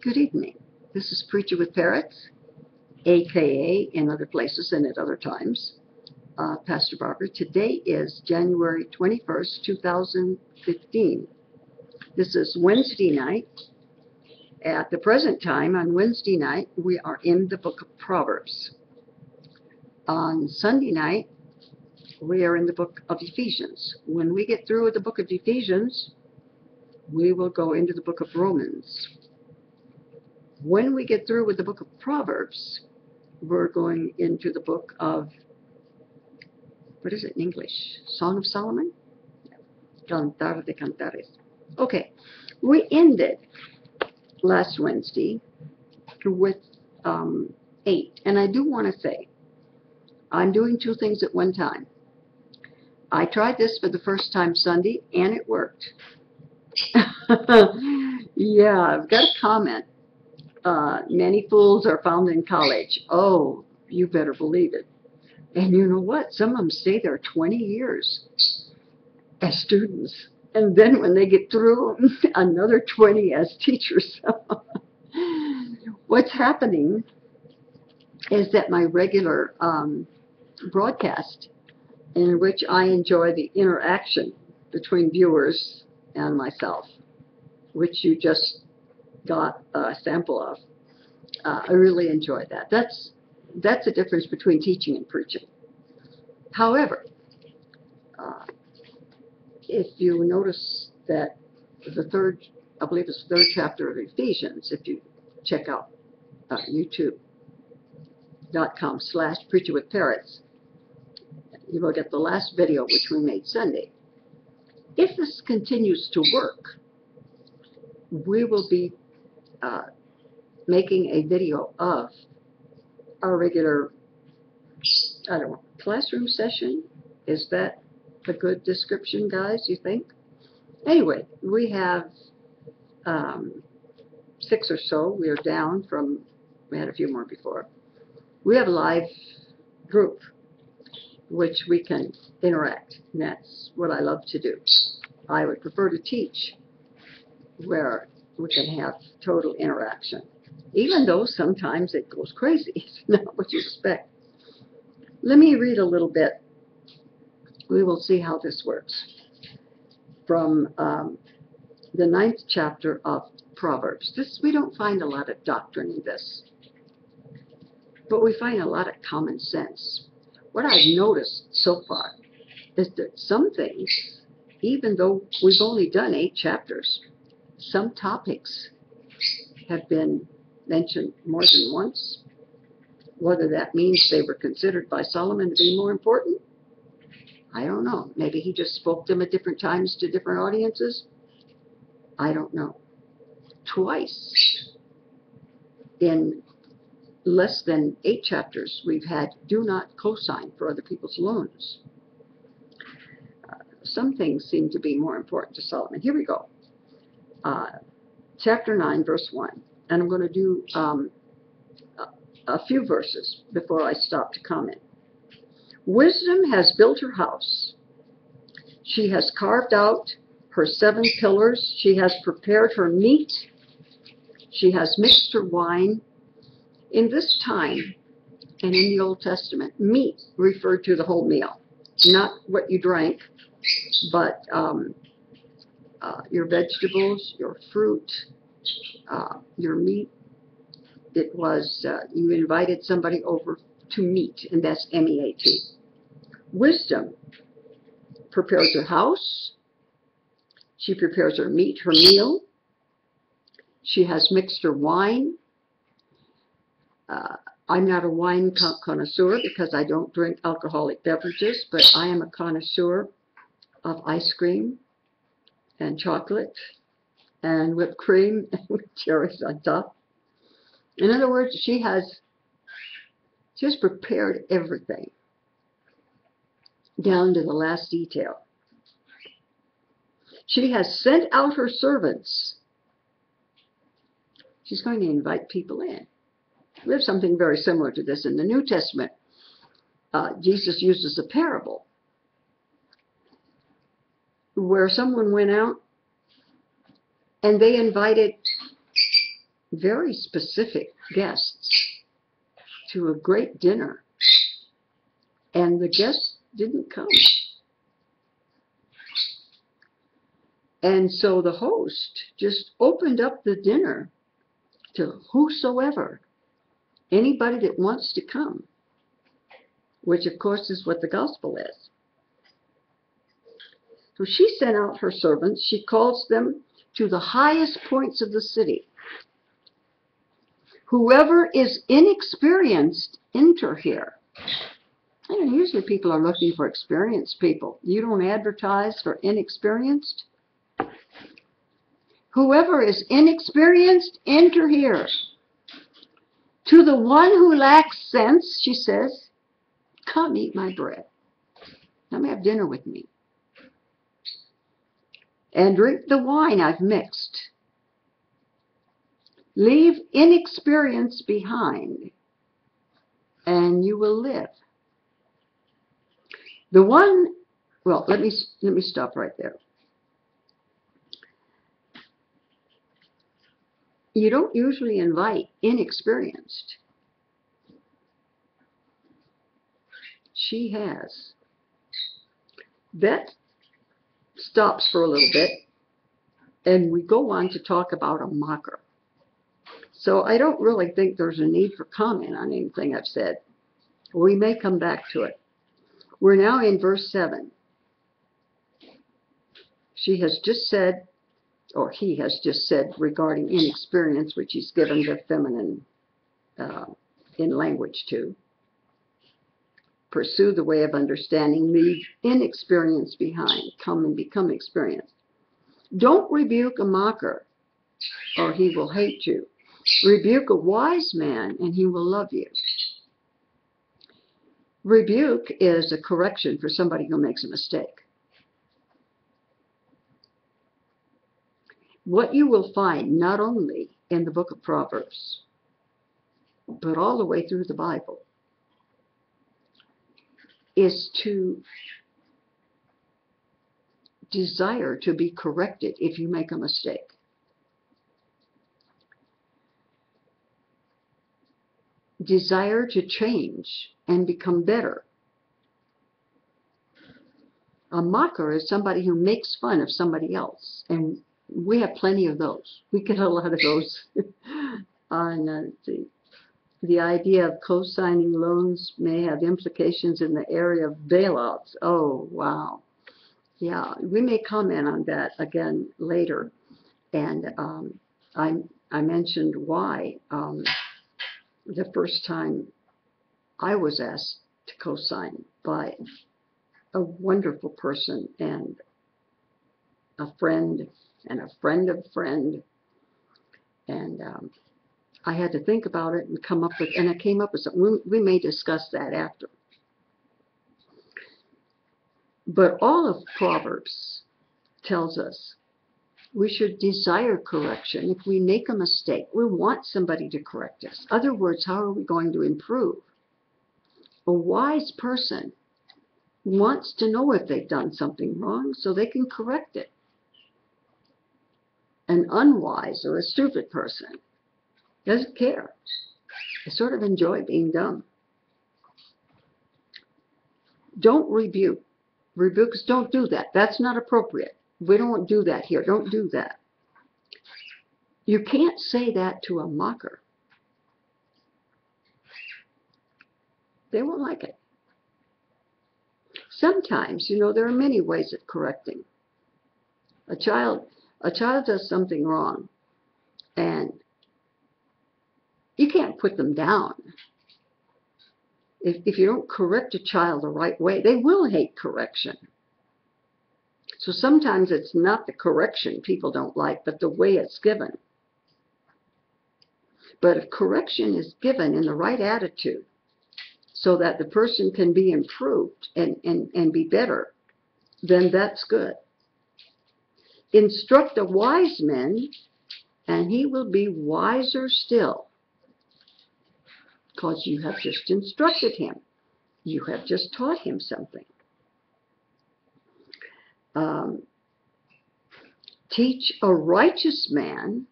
Good evening. This is Preacher with Parrots, aka in other places and at other times, Pastor Barbara. Today is January 21st, 2015. This is Wednesday night. At the present time, on Wednesday night, we are in the book of Proverbs. On Sunday night, we are in the book of Ephesians. When we get through with the book of Ephesians, we will go into the book of Romans. When we get through with the book of Proverbs, we're going into the book of, what is it in English? Song of Solomon? Cantar de Cantares. Okay, we ended last Wednesday with 8. And I do want to say, I'm doing two things at one time. I tried this for the first time Sunday, and it worked. Yeah, I've got a comment. Many fools are found in college. Oh, you better believe it. And you know what? Some of them stay there 20 years as students. And then when they get through, another 20 as teachers. What's happening is that my regular broadcast, in which I enjoy the interaction between viewers and myself, which you just got a sample of. I really enjoy that. That's the difference between teaching and preaching. However, if you notice that the third, I believe it's the third chapter of Ephesians, if you check out youtube.com/preacherwithparrots, you will get the last video which we made Sunday. If this continues to work, we will be making a video of our regular, I don't know, classroom session. Is that a good description, guys, you think? Anyway, we have 6 or so. We are down from, we had a few more before. We have a live group which we can interact, and that's what I love to do. I would prefer to teach where we can have total interaction, even though sometimes it goes crazy. It's not what you expect. Let me read a little bit. We will see how this works. From the 9th chapter of Proverbs. We don't find a lot of doctrine in this, but we find a lot of common sense. What I've noticed so far is that some things, even though we've only done 8 chapters, some topics have been mentioned more than once. Whether that means they were considered by Solomon to be more important, I don't know. Maybe he just spoke them at different times to different audiences. I don't know. Twice in less than 8 chapters, we've had do not cosign for other people's loans. Some things seem to be more important to Solomon. Here we go. Chapter 9, verse 1. And I'm going to do a few verses before I stop to comment. Wisdom has built her house. She has carved out her 7 pillars. She has prepared her meat. She has mixed her wine. In this time, and in the Old Testament, meat referred to the whole meal. Not what you drank, but your vegetables, your fruit, your meat. It was, you invited somebody over to meat, and that's M-E-A-T. Wisdom prepares her house. She prepares her meat, her meal. She has mixed her wine. I'm not a wine connoisseur because I don't drink alcoholic beverages, but I am a connoisseur of ice cream and chocolate and whipped cream with cherries on top. In other words, she has prepared everything down to the last detail. She has sent out her servants. She's going to invite people in. We have something very similar to this in the New Testament. Jesus uses a parable where someone went out and they invited very specific guests to a great dinner, and the guests didn't come. And so the host just opened up the dinner to whosoever, anybody that wants to come, which of course is what the gospel is. So she sent out her servants. She calls them to the highest points of the city. Whoever is inexperienced, enter here. And usually people are looking for experienced people. You don't advertise for inexperienced. Whoever is inexperienced, enter here. To the one who lacks sense, she says, come eat my bread. Come have dinner with me. And drink the wine I've mixed. Leave inexperience behind, and you will live. The one, well, let me stop right there. You don't usually invite inexperienced. She has. That stops for a little bit, and we go on to talk about a mocker. So I don't really think there's a need for comment on anything I've said. We may come back to it. We're now in verse 7. She has just said, or he has just said regarding inexperience, which he's given the feminine in language to. Pursue the way of understanding, leave inexperience behind, come and become experienced. Don't rebuke a mocker, or he will hate you. Rebuke a wise man, and he will love you. Rebuke is a correction for somebody who makes a mistake. What you will find not only in the book of Proverbs, but all the way through the Bible, is to desire to be corrected if you make a mistake. Desire to change and become better. A mocker is somebody who makes fun of somebody else, and we have plenty of those. We get a lot of those on the idea of co-signing loans may have implications in the area of bailouts. Oh, wow. Yeah, we may comment on that again later. And I mentioned why the first time I was asked to co-sign by a wonderful person and a friend and a friend of a friend. And I had to think about it and come up with, and I came up with something. We may discuss that after. But all of Proverbs tells us we should desire correction. If we make a mistake, we want somebody to correct us. In other words, how are we going to improve? A wise person wants to know if they've done something wrong so they can correct it. An unwise or a stupid person doesn't care. They sort of enjoy being dumb. Don't rebuke. Rebukes, don't do that. That's not appropriate. We don't do that here. Don't do that. You can't say that to a mocker. They won't like it. Sometimes, there are many ways of correcting. A child does something wrong, and you can't put them down. If you don't correct a child the right way, they will hate correction. So sometimes it's not the correction people don't like, but the way it's given. But if correction is given in the right attitude, so that the person can be improved and be better, then that's good. Instruct a wise man, and he will be wiser still. Because you have just instructed him. You have just taught him something. Teach a righteous man,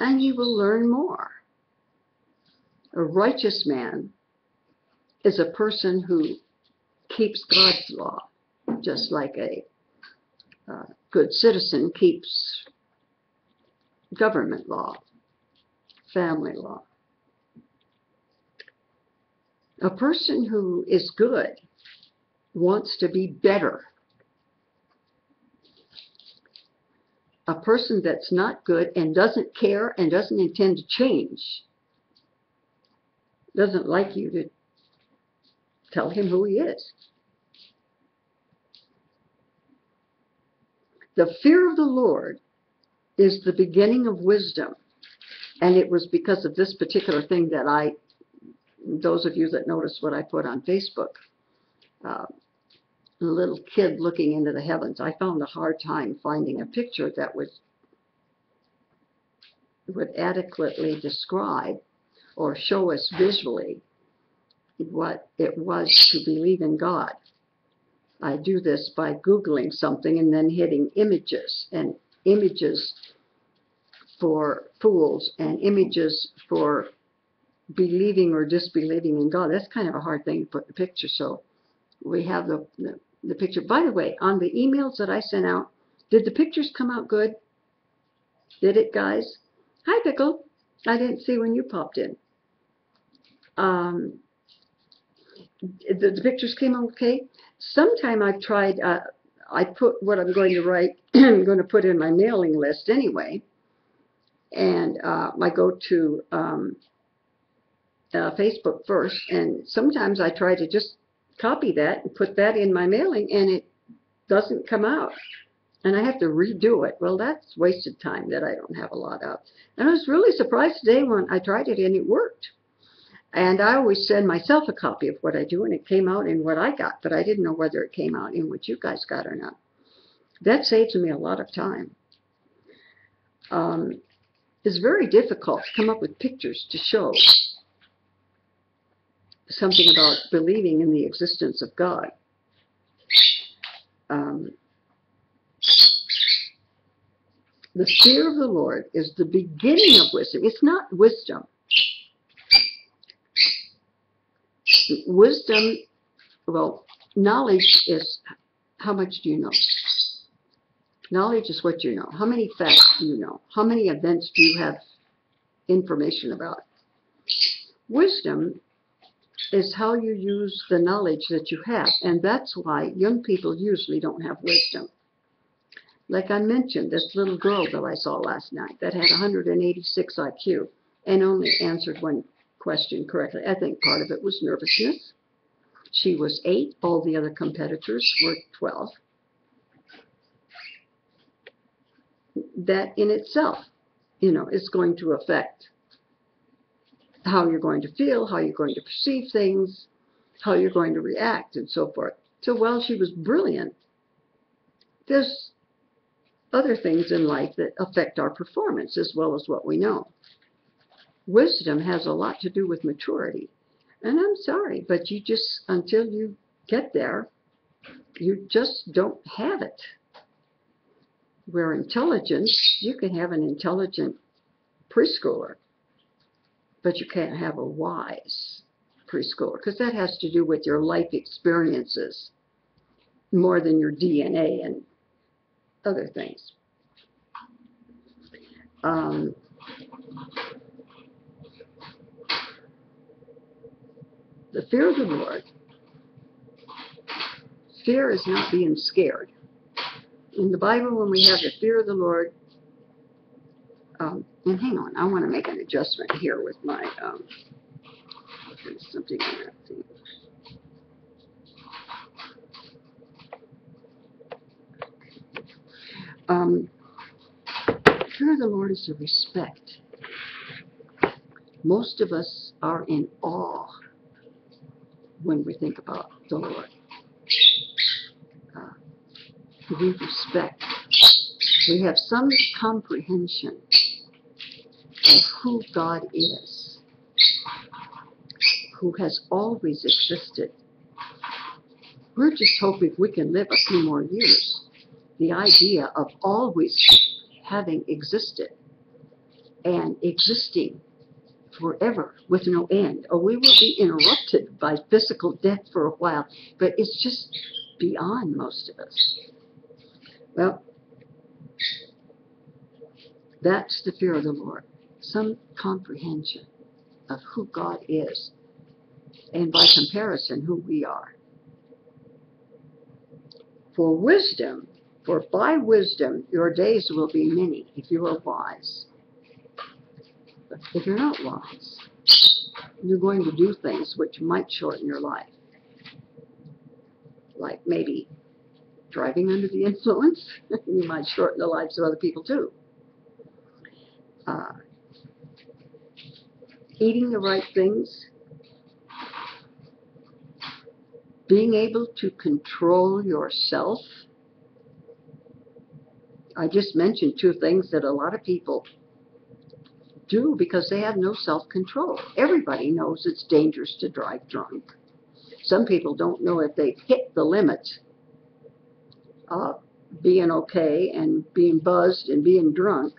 and you will learn more. A righteous man is a person who keeps God's law, just like a good citizen keeps government law, family law. A person who is good wants to be better. A person that's not good and doesn't care and doesn't intend to change doesn't like you to tell him who he is. The fear of the Lord is the beginning of wisdom. And it was because of this particular thing that those of you that noticed what I put on Facebook, a little kid looking into the heavens, I found a hard time finding a picture that would adequately describe or show us visually what it was to believe in God. I do this by Googling something and then hitting images, and images for fools and images for believing or disbelieving in God. That's kind of a hard thing to put in the picture, so we have the picture. By the way, on the emails that I sent out, did the pictures come out good? Did it, guys? Hi, Pickle. I didn't see when you popped in. The pictures came out okay. Sometime I've tried, I put what I'm going to write, I'm going to put in my mailing list anyway, and I go to Facebook first, and sometimes I try to just copy that and put that in my mailing, and it doesn't come out, and I have to redo it. Well, that's wasted time that I don't have a lot of. And I was really surprised today when I tried it and it worked. And I always send myself a copy of what I do, and it came out in what I got, but I didn't know whether it came out in what you guys got or not. That saves me a lot of time. It's very difficult to come up with pictures to show something about believing in the existence of God. The fear of the Lord is the beginning of wisdom. It's not wisdom. Wisdom, well, knowledge is how much do you know? Knowledge is what you know. How many facts do you know? How many events do you have information about? Wisdom is how you use the knowledge that you have, and that's why young people usually don't have wisdom. Like I mentioned, this little girl that I saw last night that had 186 IQ and only answered one question correctly. I think part of it was nervousness. She was 8. All the other competitors were 12. That in itself, is going to affect how you're going to feel, how you're going to perceive things, how you're going to react, and so forth. So while she was brilliant, there's other things in life that affect our performance as well as what we know. Wisdom has a lot to do with maturity. And I'm sorry, but you just, until you get there, you just don't have it. Where intelligence, you can have an intelligent preschooler, but you can't have a wise preschooler, because that has to do with your life experiences more than your DNA and other things. The fear of the Lord. Fear is not being scared. In the Bible, when we have the fear of the Lord, and hang on, I want to make an adjustment here with my, there's something in that thing. Fear of the Lord is a respect. Most of us are in awe when we think about the Lord. We respect. We have some comprehension of who God is, who has always existed. We're just hoping we can live a few more years. The idea of always having existed and existing forever with no end. Or we will be interrupted by physical death for a while, but it's just beyond most of us. Well, that's the fear of the Lord. Some comprehension of who God is, and by comparison, who we are. For by wisdom, your days will be many if you are wise. But if you're not wise, you're going to do things which might shorten your life. Like maybe driving under the influence. You might shorten the lives of other people too. Eating the right things. Being able to control yourself. I just mentioned two things that a lot of people do because they have no self-control. Everybody knows it's dangerous to drive drunk. Some people don't know if they've hit the limit of being okay and being buzzed and being drunk.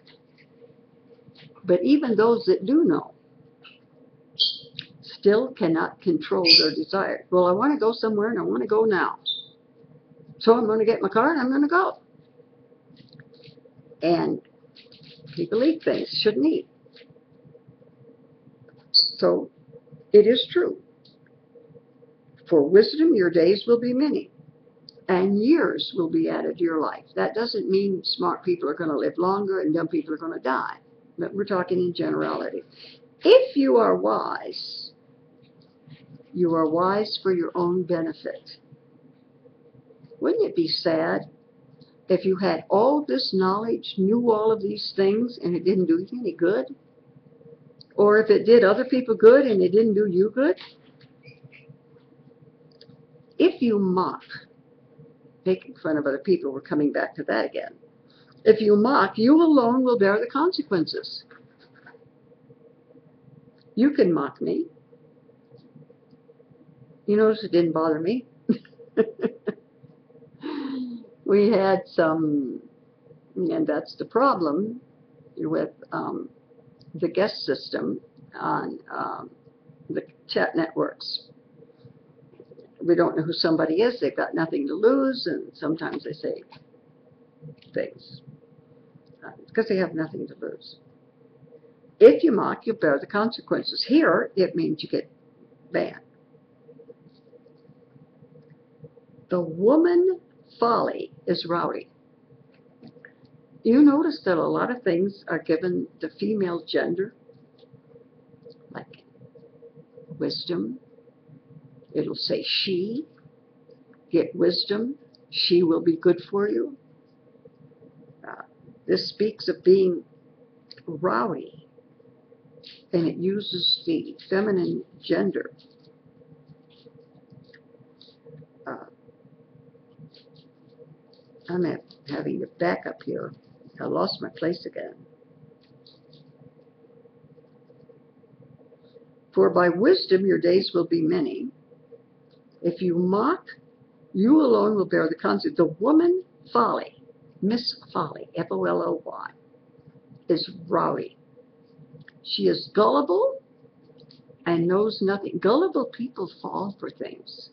But even those that do know still cannot control their desire. Well, I want to go somewhere and I want to go now. So I'm going to get in my car and I'm going to go. And people eat things shouldn't eat. So it is true. For wisdom, your days will be many, and years will be added to your life. That doesn't mean smart people are going to live longer and dumb people are going to die. But we're talking in generality. If you are wise for your own benefit. Wouldn't it be sad if you had all this knowledge, knew all of these things, and it didn't do you any good? Or if it did other people good and it didn't do you good? If you mock, making fun of other people, we're coming back to that again. If you mock, you alone will bear the consequences. You can mock me. You notice it didn't bother me. We had some, and that's the problem with the guest system on the chat networks. We don't know who somebody is. They've got nothing to lose, and sometimes they say things because they have nothing to lose. If you mock, you bear the consequences. Here, it means you get banned. The woman folly is rowdy. You notice that a lot of things are given the female gender, like wisdom. It'll say she, get wisdom, she will be good for you. This speaks of being rowdy, and it uses the feminine gender. I'm having to back up here. I lost my place again. For by wisdom your days will be many. If you mock, you alone will bear the consequences. The woman folly, Miss Folly, F-O-L-O-Y, is rowdy. She is gullible and knows nothing. Gullible people fall for things.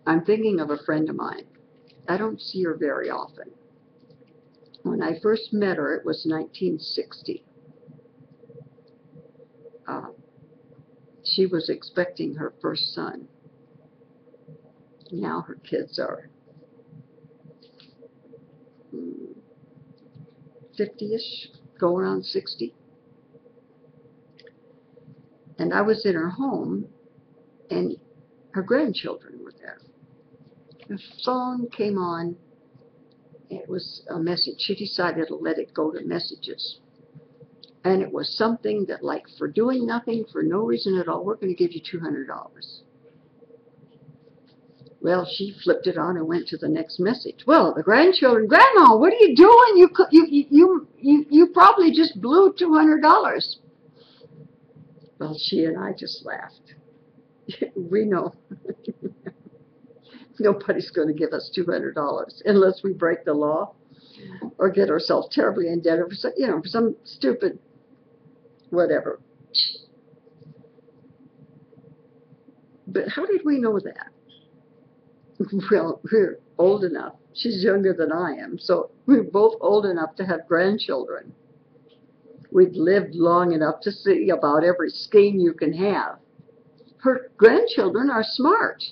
I'm thinking of a friend of mine. I don't see her very often. When I first met her, it was 1960. She was expecting her first son. Now her kids are 50-ish, going on 60. And I was in her home, and her grandchildren were there. The phone came on. It was a message. She decided to let it go to messages. And it was something that, like, for doing nothing, for no reason at all, we're going to give you $200. Well, she flipped it on and went to the next message. Well, the grandchildren, Grandma, what are you doing? You probably just blew $200. Well, she and I just laughed. We know nobody's going to give us $200 unless we break the law. or get ourselves terribly indebted for some, for some stupid whatever. But how did we know that? Well, we're old enough. She's younger than I am, so we're both old enough to have grandchildren. We've lived long enough to see about every scheme you can have. Her grandchildren are smart.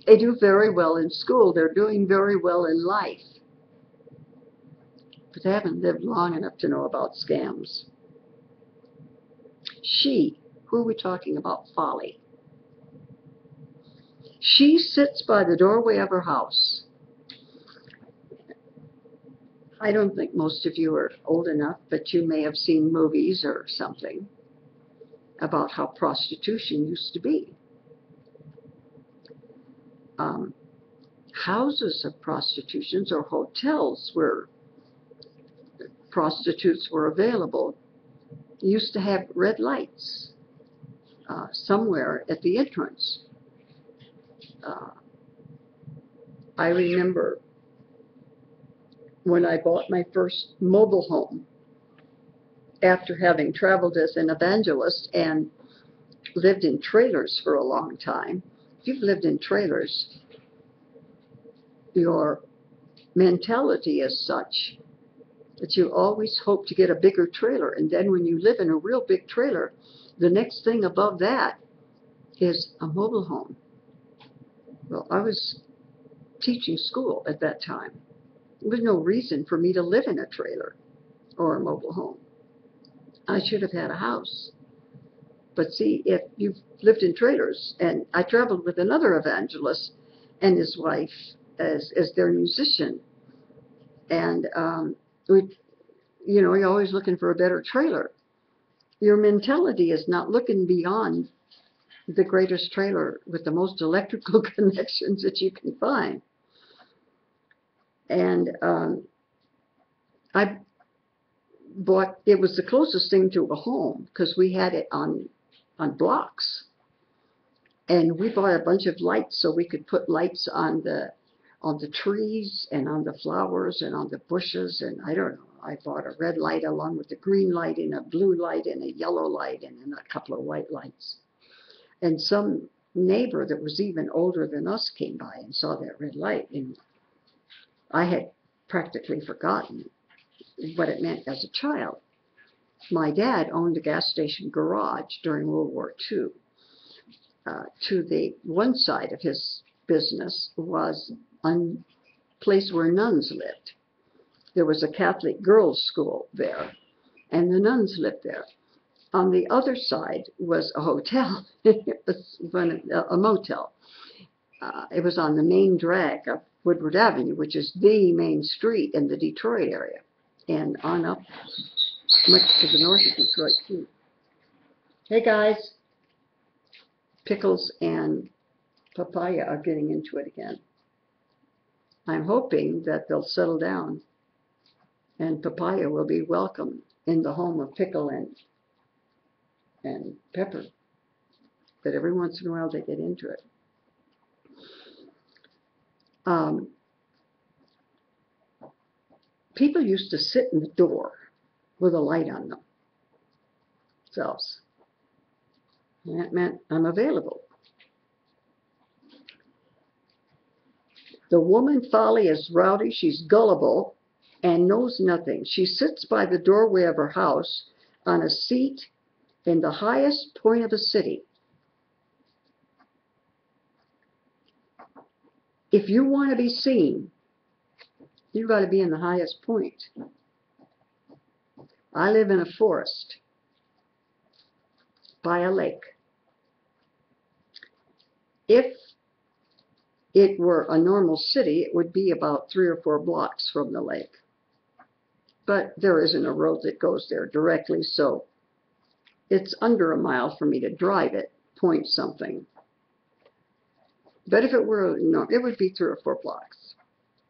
They do very well in school. They're doing very well in life. But they haven't lived long enough to know about scams. Who are we talking about? Folly. She sits by the doorway of her house. I don't think most of you are old enough, but you may have seen movies or something about how prostitution used to be. Houses of prostitutions or hotels where prostitutes were available used to have red lights somewhere at the entrance. I remember when I bought my first mobile home after having traveled as an evangelist and lived in trailers for a long time. If you've lived in trailers, your mentality is such that you always hope to get a bigger trailer, and then when you live in a real big trailer, the next thing above that is a mobile home. Well, I was teaching school at that time. There was no reason for me to live in a trailer or a mobile home. I should have had a house. But see, if you've lived in trailers, and I traveled with another evangelist and his wife as their musician, and you're always looking for a better trailer. Your mentality is not looking beyond the greatest trailer with the most electrical connections that you can find. And I bought, it was the closest thing to a home because we had it on blocks. And we bought a bunch of lights so we could put lights on the trees and on the flowers and on the bushes, and I don't know. I bought a red light along with a green light and a blue light and a yellow light and then a couple of white lights. And some neighbor that was even older than us came by and saw that red light, and I had practically forgotten what it meant as a child. My dad owned a gas station garage during World War II. To the one side of his business was a place where nuns lived. There was a Catholic girls' school there, and the nuns lived there. On the other side was a hotel. It was a motel. It was on the main drag of Woodward Avenue, which is the main street in the Detroit area, and on up much to the north of Detroit, too. Hey, guys. Pickles and papaya are getting into it again. I'm hoping that they'll settle down and papaya will be welcome in the home of pickle and pepper. But every once in a while they get into it. People used to sit in the door with a light on themselves. And that meant I'm available. The woman folly is rowdy, she's gullible, and knows nothing. She sits by the doorway of her house on a seat in the highest point of the city. If you want to be seen, you've got to be in the highest point. I live in a forest by a lake. If it were a normal city, it would be about 3 or 4 blocks from the lake. But there isn't a road that goes there directly, so it's under a mile for me to drive it, point something. But if it were, no, it would be 3 or 4 blocks.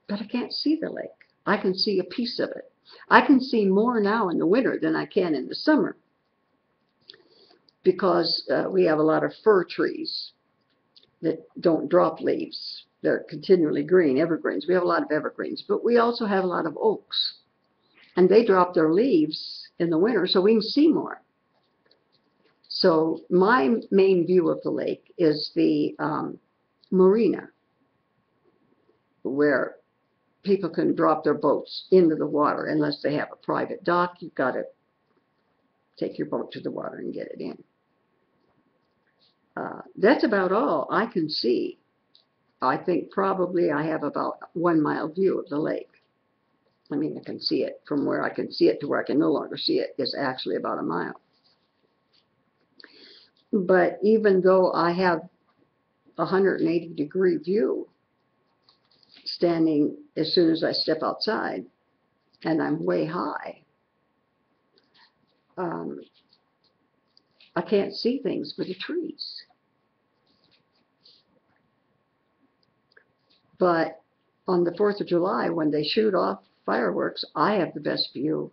But I can't see the lake. I can see a piece of it. I can see more now in the winter than I can in the summer because we have a lot of fir trees that don't drop leaves they're continually green, evergreens. We have a lot of evergreens, but we also have a lot of oaks. And they drop their leaves in the winter so we can see more. So my main view of the lake is the marina, where people can drop their boats into the water unless they have a private dock. You've got to take your boat to the water and get it in. That's about all I can see. I think probably I have about 1 mile view of the lake. I mean, I can see it from where I can see it to where I can no longer see it is actually about 1 mile. But even though I have a 180-degree view standing as soon as I step outside, and I'm way high, I can't see things but the trees. But on the 4th of July, when they shoot off fireworks, I have the best view,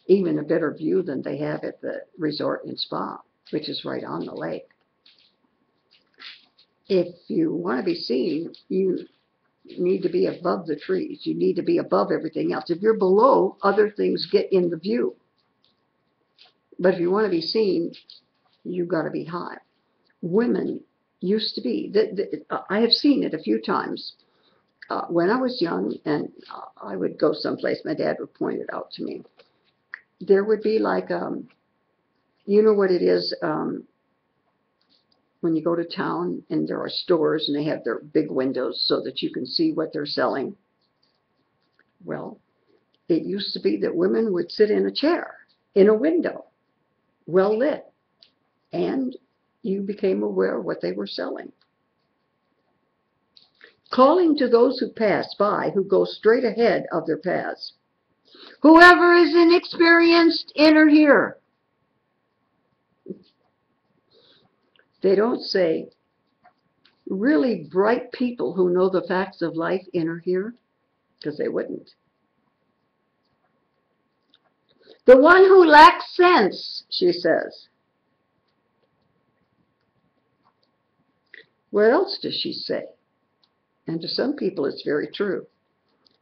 even a better view than they have at the resort and spa, which is right on the lake. If you want to be seen, you need to be above the trees. You need to be above everything else. If you're below, other things get in the view. But if you want to be seen, you've got to be high. Women used to be, I have seen it a few times. When I was young and I would go someplace, my dad would point it out to me. There would be like, you know what it is when you go to town and there are stores and they have their big windows so that you can see what they're selling. Well, it used to be that women would sit in a chair in a window, well lit, and you became aware of what they were selling. Calling to those who pass by, who go straight ahead of their paths. Whoever is inexperienced, enter here. They don't say, really bright people who know the facts of life enter here, because they wouldn't. The one who lacks sense, she says. What else does she say? And to some people it's very true.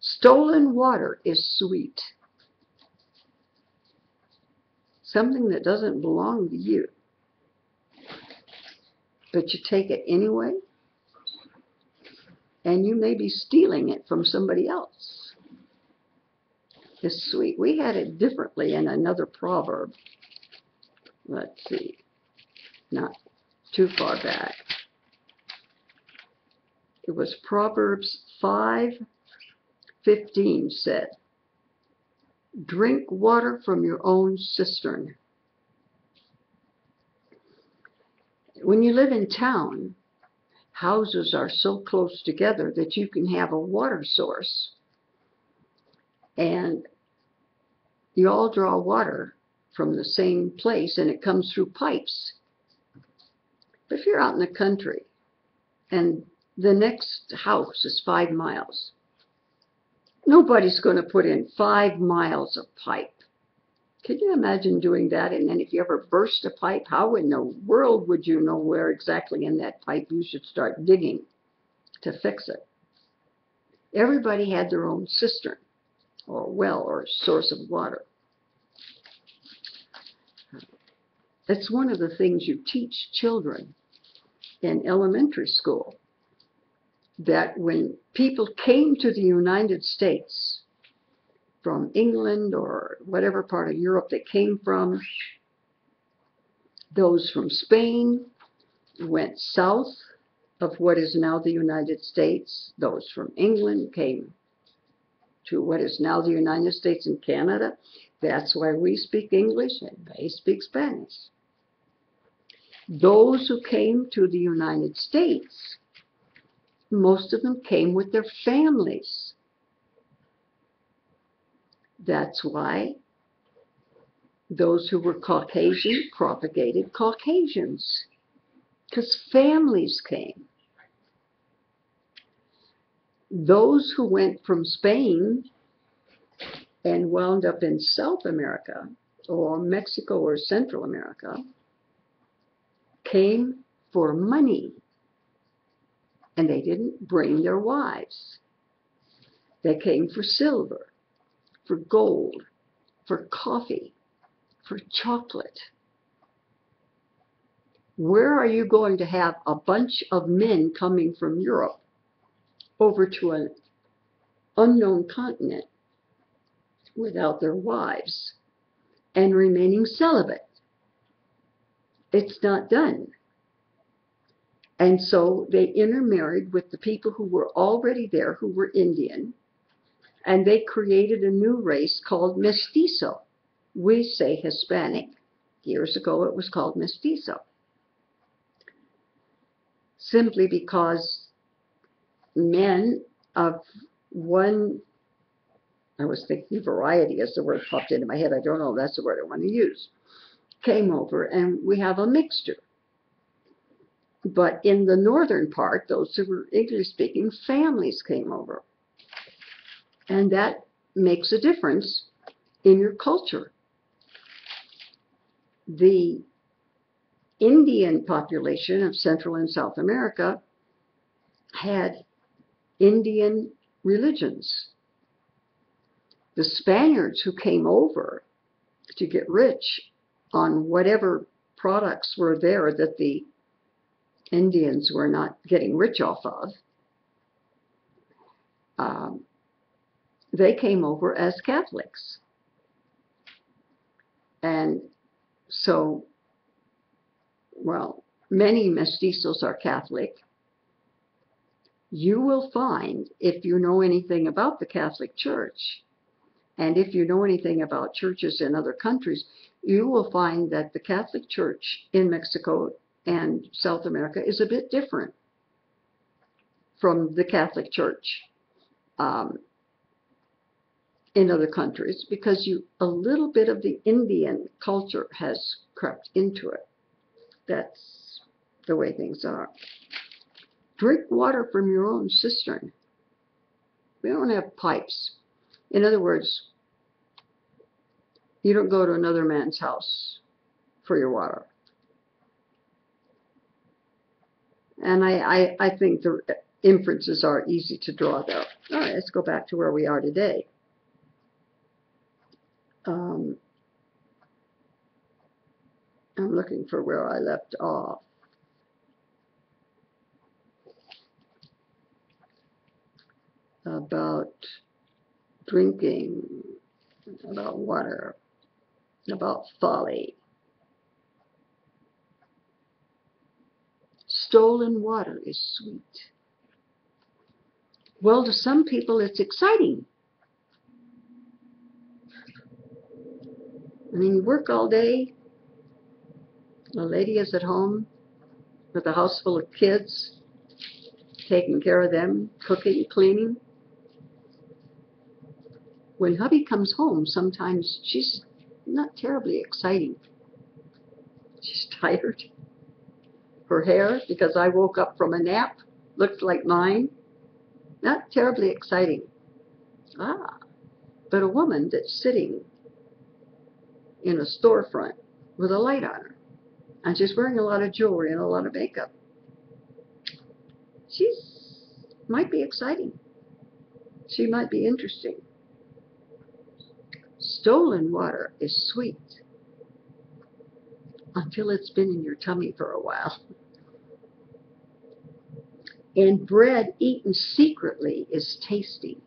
Stolen water is sweet. Something that doesn't belong to you. But you take it anyway, and you may be stealing it from somebody else. It's sweet. We had it differently in another proverb. Let's see, not too far back. It was Proverbs 5:15 said, drink water from your own cistern. When you live in town, houses are so close together that you can have a water source and you all draw water from the same place and it comes through pipes. But if you're out in the country and the next house is 5 miles, nobody's going to put in 5 miles of pipe. Can you imagine doing that? And then if you ever burst a pipe, how in the world would you know where exactly in that pipe you should start digging to fix it? Everybody had their own cistern or well or source of water. It's one of the things you teach children in elementary school, that when people came to the United States from England or whatever part of Europe they came from, those from Spain went south of what is now the United States. Those from England came to what is now the United States and Canada. That's why we speak English and they speak Spanish. Those who came to the United States, most of them came with their families. That's why those who were Caucasian propagated Caucasians, because families came. Those who went from Spain and wound up in South America or Mexico or Central America came for money. And they didn't bring their wives. They came for silver, for gold, for coffee, for chocolate. Where are you going to have a bunch of men coming from Europe over to an unknown continent without their wives and remaining celibate? It's not done. And so they intermarried with the people who were already there, who were Indian, and they created a new race called mestizo. We say Hispanic. Years ago it was called mestizo. Simply because men of one, I was thinking variety as the word popped into my head, I don't know if that's the word I want to use, came over, and we have a mixture. But in the northern part, those who were English-speaking, families came over. And that makes a difference in your culture. The Indian population of Central and South America had Indian religions. The Spaniards who came over to get rich on whatever products were there that the Indians were not getting rich off of, they came over as Catholics. And so, well, many mestizos are Catholic. You will find, if you know anything about the Catholic Church, and if you know anything about churches in other countries, you will find that the Catholic Church in Mexico and South America is a bit different from the Catholic Church in other countries, because a little bit of the Indian culture has crept into it. That's the way things are. Drink water from your own cistern. We don't have pipes. In other words, you don't go to another man's house for your water. And I think the inferences are easy to draw there. All right, let's go back to where we are today. I'm looking for where I left off. About drinking, about water, about folly. Stolen water is sweet. Well, to some people it's exciting. I mean, you work all day. A lady is at home with a house full of kids, taking care of them, cooking, cleaning. When hubby comes home, sometimes she's not terribly exciting. She's tired. Her hair, because I woke up from a nap, looks like mine. Not terribly exciting. But a woman that's sitting in a storefront with a light on her, and she's wearing a lot of jewelry and a lot of makeup, might be exciting. She might be interesting. Stolen water is sweet until it's been in your tummy for a while. And bread eaten secretly is tasty.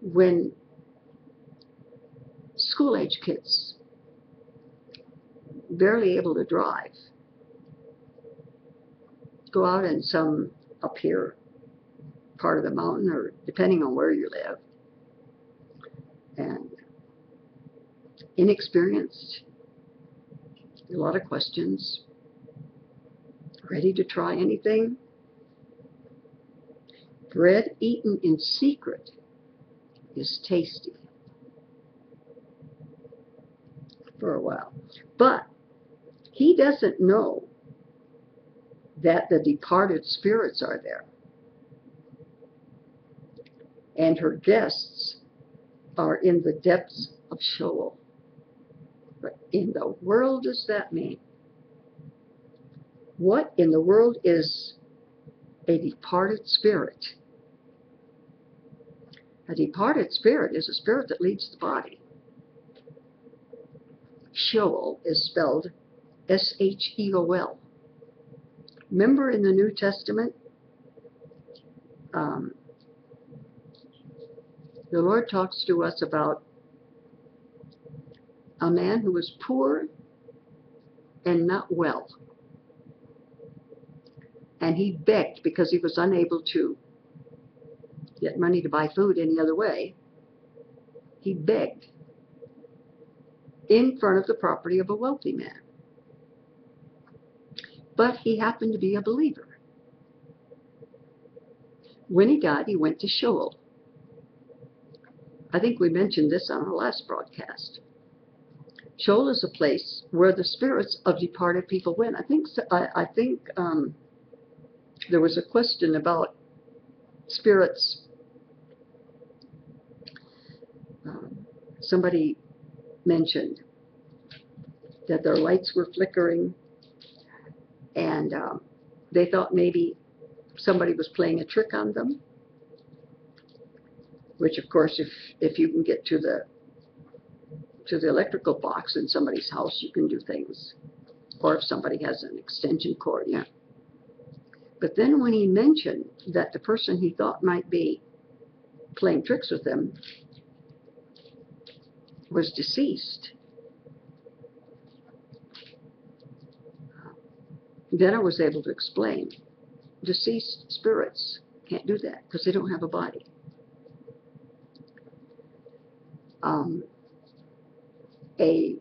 When school-age kids, barely able to drive, go out in some up here part of the mountain, or depending on where you live, and inexperienced, a lot of questions, ready to try anything. Bread eaten in secret is tasty for a while. But he doesn't know that the departed spirits are there. And her guests are in the depths of Sheol. What in the world does that mean? What in the world is a departed spirit? A departed spirit is a spirit that leaves the body. Sheol is spelled S-H-E-O-L. Remember in the New Testament, the Lord talks to us about a man who was poor and not well. And he begged because he was unable to get money to buy food any other way. He begged in front of the property of a wealthy man. But he happened to be a believer. When he died, he went to Sheol. I think we mentioned this on our last broadcast. Sheol is a place where the spirits of departed people went. I think there was a question about spirits. Somebody mentioned that their lights were flickering, and they thought maybe somebody was playing a trick on them. Which, of course, if you can get to the electrical box in somebody's house, you can do things. Or if somebody has an extension cord, yeah. But then when he mentioned that the person he thought might be playing tricks with him was deceased, then I was able to explain. Deceased spirits can't do that because they don't have a body. A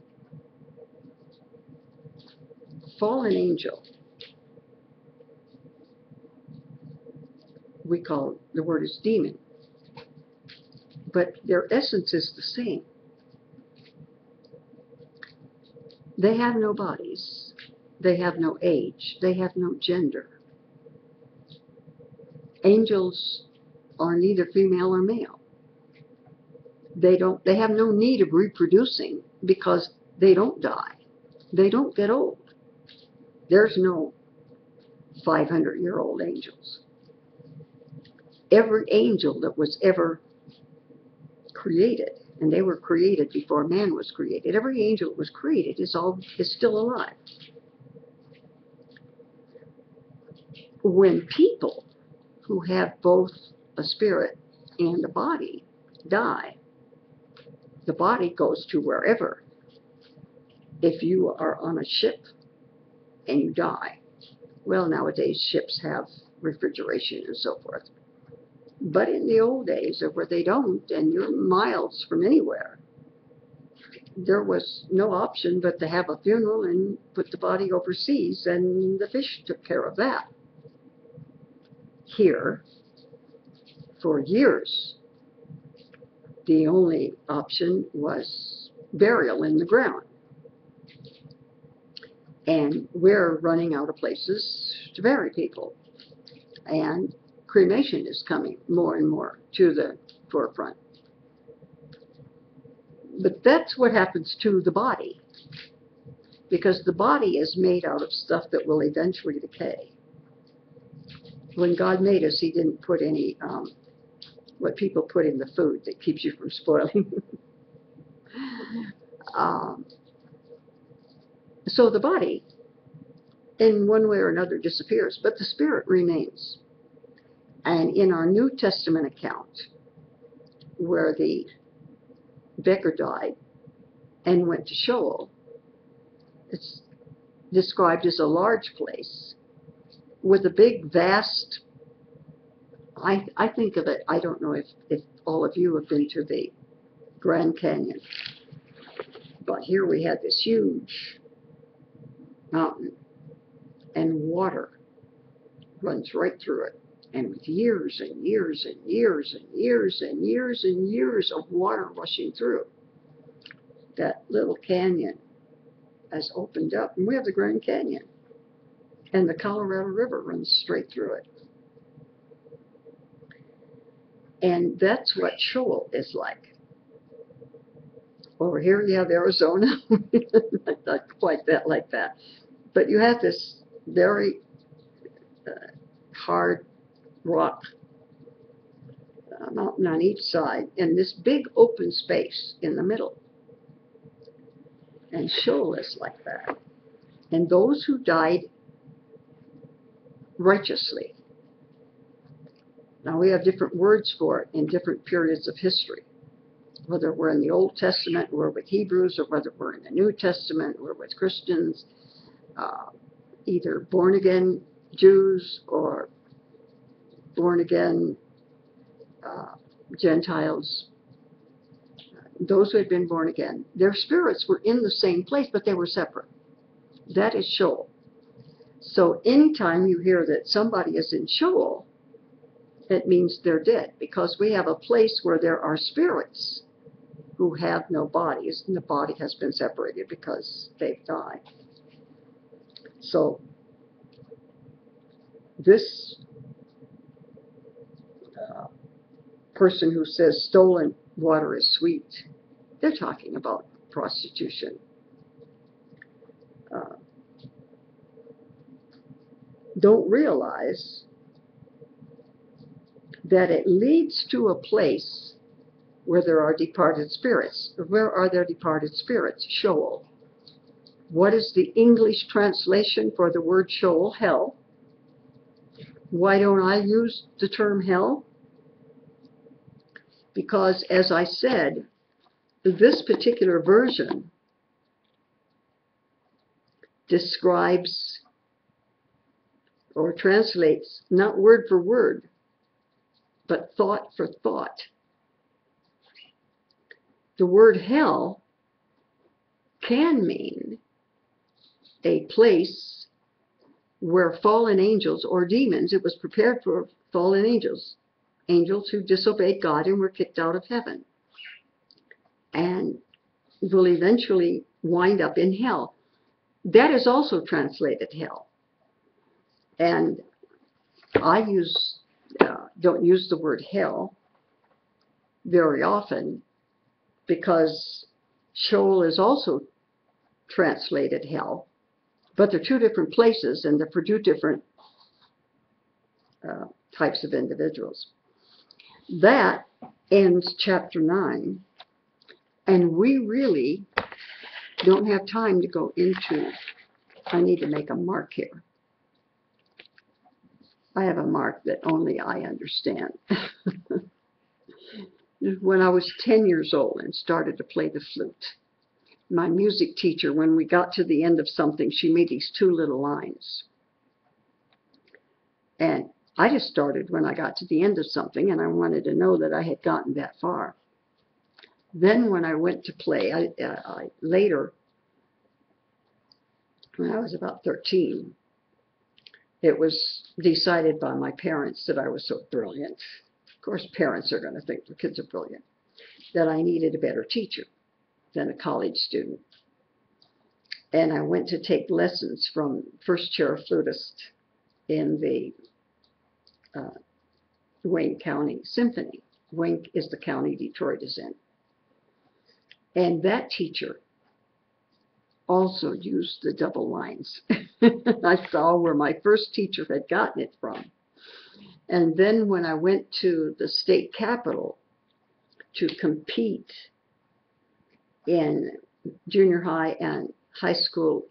fallen angel, we call the word is demon, but their essence is the same. They have no bodies, they have no age, they have no gender. Angels are neither female or male. They have no need of reproducing because they don't die. They don't get old. There's no 500-year-old angels. Every angel that was ever created, and they were created before man was created, every angel that was created is still alive. When people who have both a spirit and a body die, the body goes to wherever. If you are on a ship and you die, well, nowadays ships have refrigeration and so forth. But in the old days, where they don't, and you're miles from anywhere, there was no option but to have a funeral and put the body overseas, and the fish took care of that. Here, for years, the only option was burial in the ground. And we're running out of places to bury people. And cremation is coming more and more to the forefront. But that's what happens to the body, because the body is made out of stuff that will eventually decay. When God made us, He didn't put any what people put in the food that keeps you from spoiling. So the body, in one way or another, disappears, but the spirit remains. And in our New Testament account, where the beggar died and went to Sheol, it's described as a large place with a big, vast, I think of it, I don't know if all of you have been to the Grand Canyon, but here we had this huge mountain, and water runs right through it. And with years and years and years and years and years and years of water rushing through, that little canyon has opened up. And we have the Grand Canyon. And the Colorado River runs straight through it. And that's what Sheol is like. Over here you have Arizona. Not quite that like that. But you have this very hard rock mountain on each side, and this big open space in the middle. And Sheol is like that. And those who died righteously. Now we have different words for it in different periods of history. Whether we're in the Old Testament, we're with Hebrews, or whether we're in the New Testament, we're with Christians, either born-again Jews or born-again Gentiles. Those who had been born again, their spirits were in the same place, but they were separate. That is Sheol. So anytime you hear that somebody is in Sheol, it means they're dead, because we have a place where there are spirits who have no bodies, and the body has been separated because they've died. So this person who says stolen water is sweet, they're talking about prostitution. Don't realize that it leads to a place where there are departed spirits. Where are there departed spirits? Sheol. What is the English translation for the word Sheol? Hell. Why don't I use the term hell? Because, as I said, this particular version describes or translates not word for word, but thought for thought. The word hell can mean a place where fallen angels or demons, it was prepared for fallen angels, angels who disobeyed God and were kicked out of heaven, and will eventually wind up in hell. That is also translated hell. And I don't use the word hell very often, because Sheol is also translated hell, but they're two different places, and they're for two different types of individuals. That ends chapter 9, and we really don't have time to go into, I need to make a mark here. I have a mark that only I understand. When I was 10 years old and started to play the flute, my music teacher, when we got to the end of something, she made these two little lines. And I just started when I got to the end of something, and I wanted to know that I had gotten that far. Then when I went to play, later, when I was about 13, it was decided by my parents that I was so brilliant. Of course, parents are going to think their kids are brilliant. That I needed a better teacher than a college student. And I went to take lessons from first chair flutist in the Wayne County Symphony. Wayne is the county Detroit is in. And that teacher also used the double lines. I saw where my first teacher had gotten it from. And then when I went to the state capitol to compete in junior high and high school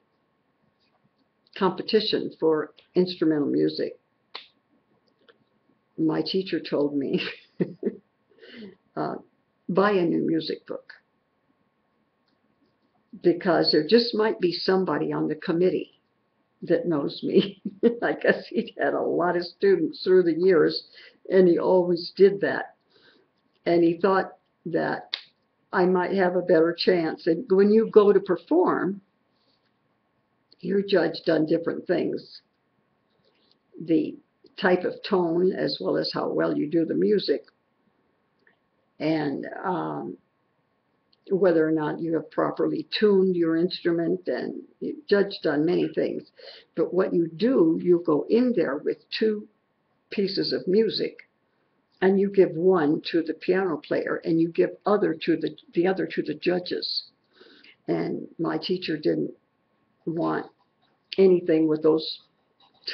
competition for instrumental music, my teacher told me, buy a new music book, because there just might be somebody on the committee that knows me. I guess he'd had a lot of students through the years, and he always did that. And he thought that I might have a better chance. And when you go to perform, you're judged on different things. The type of tone, as well as how well you do the music, and whether or not you have properly tuned your instrument, and you're judged on many things. But what you do, you go in there with two pieces of music, and you give one to the piano player, and you give the other to the judges. And my teacher didn't want anything with those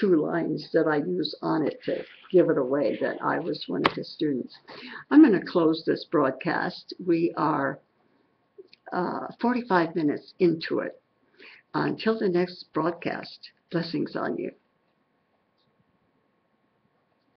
2 lines that I use on it to give it away that I was one of his students. I'm going to close this broadcast. We are 45 minutes into it. Until the next broadcast, blessings on you.